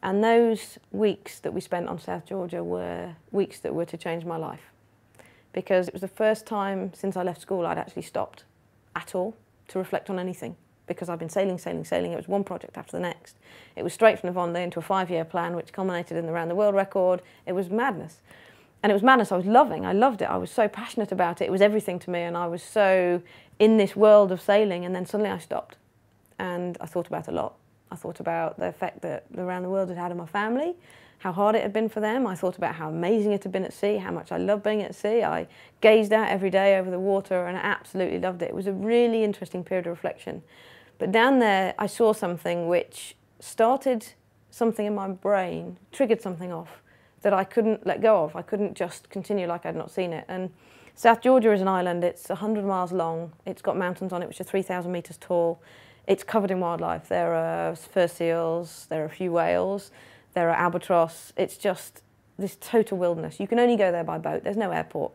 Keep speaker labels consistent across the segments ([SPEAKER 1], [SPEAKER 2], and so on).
[SPEAKER 1] And those weeks that we spent on South Georgia were weeks that were to change my life, because it was the first time since I left school I'd actually stopped at all to reflect on anything, because I've been sailing. It was one project after the next. It was straight from the Vendée into a 5-year plan, which culminated in the round the world record. It was madness. And it was madness I was loving. I loved it. I was so passionate about it. It was everything to me, and I was so in this world of sailing, and then suddenly I stopped. And I thought about it a lot. I thought about the effect that the round the world had had on my family, how hard it had been for them. I thought about how amazing it had been at sea, how much I loved being at sea. I gazed out every day over the water and I absolutely loved it. It was a really interesting period of reflection. But down there I saw something which started something in my brain, triggered something off that I couldn't let go of. I couldn't just continue like I'd not seen it. And South Georgia is an island. It's 100 miles long. It's got mountains on it which are 3,000 metres tall. It's covered in wildlife. There are fur seals, there are a few whales, there are albatross. It's just this total wilderness. You can only go there by boat. There's no airport.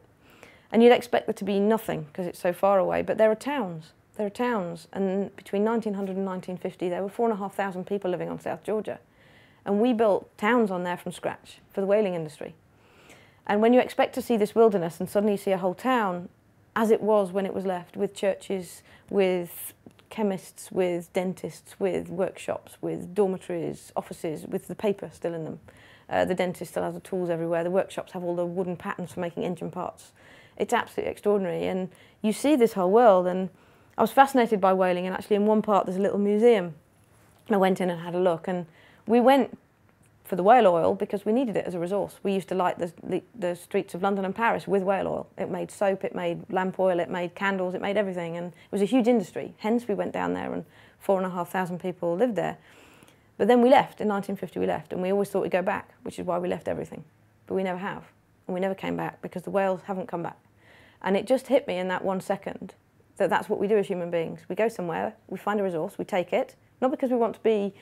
[SPEAKER 1] And you'd expect there to be nothing because it's so far away, but there are towns. There are towns. And between 1900 and 1950, there were 4,500 people living on South Georgia. And we built towns on there from scratch for the whaling industry. And when you expect to see this wilderness and suddenly you see a whole town, as it was when it was left, with churches, with chemists, with dentists, with workshops, with dormitories, offices, with the paper still in them. The dentist still has the tools everywhere. The workshops have all the wooden patterns for making engine parts. It's absolutely extraordinary. And you see this whole world. And I was fascinated by whaling. And actually in one part there's a little museum. And I went in and had a look. And we went for the whale oil because we needed it as a resource. We used to light the streets of London and Paris with whale oil. It made soap, it made lamp oil, it made candles, it made everything, and it was a huge industry. Hence we went down there and 4,500 people lived there. But then we left, in 1950 we left, and we always thought we'd go back, which is why we left everything. But we never have, and we never came back because the whales haven't come back. And it just hit me in that 1 second that that's what we do as human beings. We go somewhere, we find a resource, we take it, not because we want to be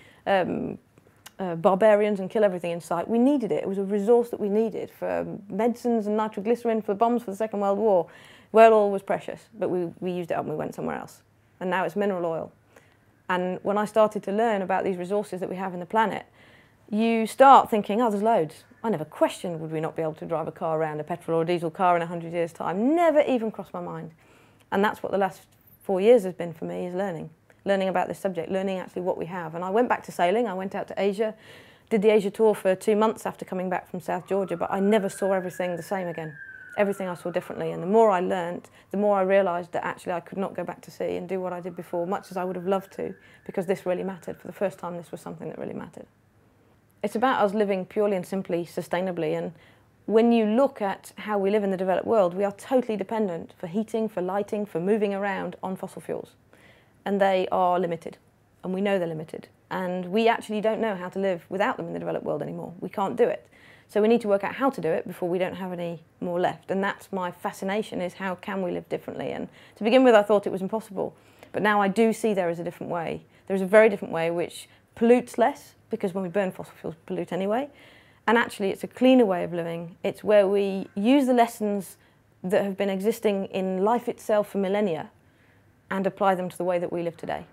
[SPEAKER 1] barbarians and kill everything in sight. We needed it. It was a resource that we needed for medicines and nitroglycerin, for bombs for the Second World War. Whale oil was precious, but we used it up and we went somewhere else. And now it's mineral oil. And when I started to learn about these resources that we have in the planet, you start thinking, oh, there's loads. I never questioned would we not be able to drive a car around, a petrol or diesel car in 100 years' time. Never even crossed my mind. And that's what the last 4 years has been for me, is learning about this subject, learning actually what we have. And I went back to sailing, I went out to Asia, did the Asia tour for 2 months after coming back from South Georgia, but I never saw everything the same again. Everything I saw differently, and the more I learned, the more I realised that actually I could not go back to sea and do what I did before, much as I would have loved to, because this really mattered. For the first time, this was something that really mattered. It's about us living purely and simply sustainably, and when you look at how we live in the developed world, we are totally dependent for heating, for lighting, for moving around on fossil fuels. And they are limited, and we know they're limited. And we actually don't know how to live without them in the developed world anymore. We can't do it. So we need to work out how to do it before we don't have any more left. And that's my fascination, is how can we live differently? And to begin with, I thought it was impossible. But now I do see there is a different way. There is a very different way which pollutes less, because when we burn fossil fuels, we pollute anyway. And actually, it's a cleaner way of living. It's where we use the lessons that have been existing in life itself for millennia and apply them to the way that we live today.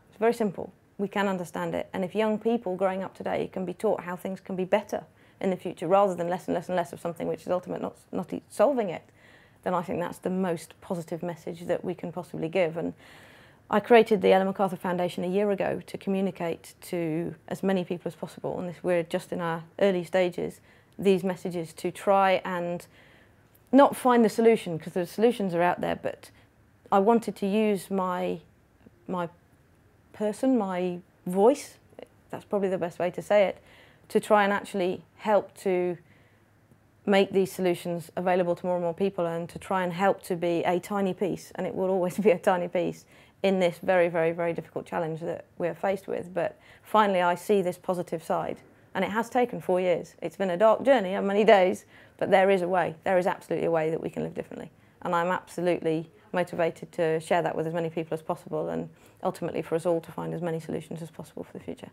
[SPEAKER 1] It's very simple. We can understand it. And if young people growing up today can be taught how things can be better in the future, rather than less and less and less of something which is ultimately not solving it, then I think that's the most positive message that we can possibly give. And I created the Ellen MacArthur Foundation a year ago to communicate to as many people as possible, and we're just in our early stages, these messages, to try and not find the solution, because the solutions are out there, but I wanted to use my person, my voice, that's probably the best way to say it, to try and actually help to make these solutions available to more and more people, and to try and help to be a tiny piece, and it will always be a tiny piece, in this very, very, very difficult challenge that we're faced with. But finally I see this positive side, and it has taken 4 years. It's been a dark journey and many days, but there is a way. There is absolutely a way that we can live differently, and I'm absolutely motivated to share that with as many people as possible, and ultimately for us all to find as many solutions as possible for the future.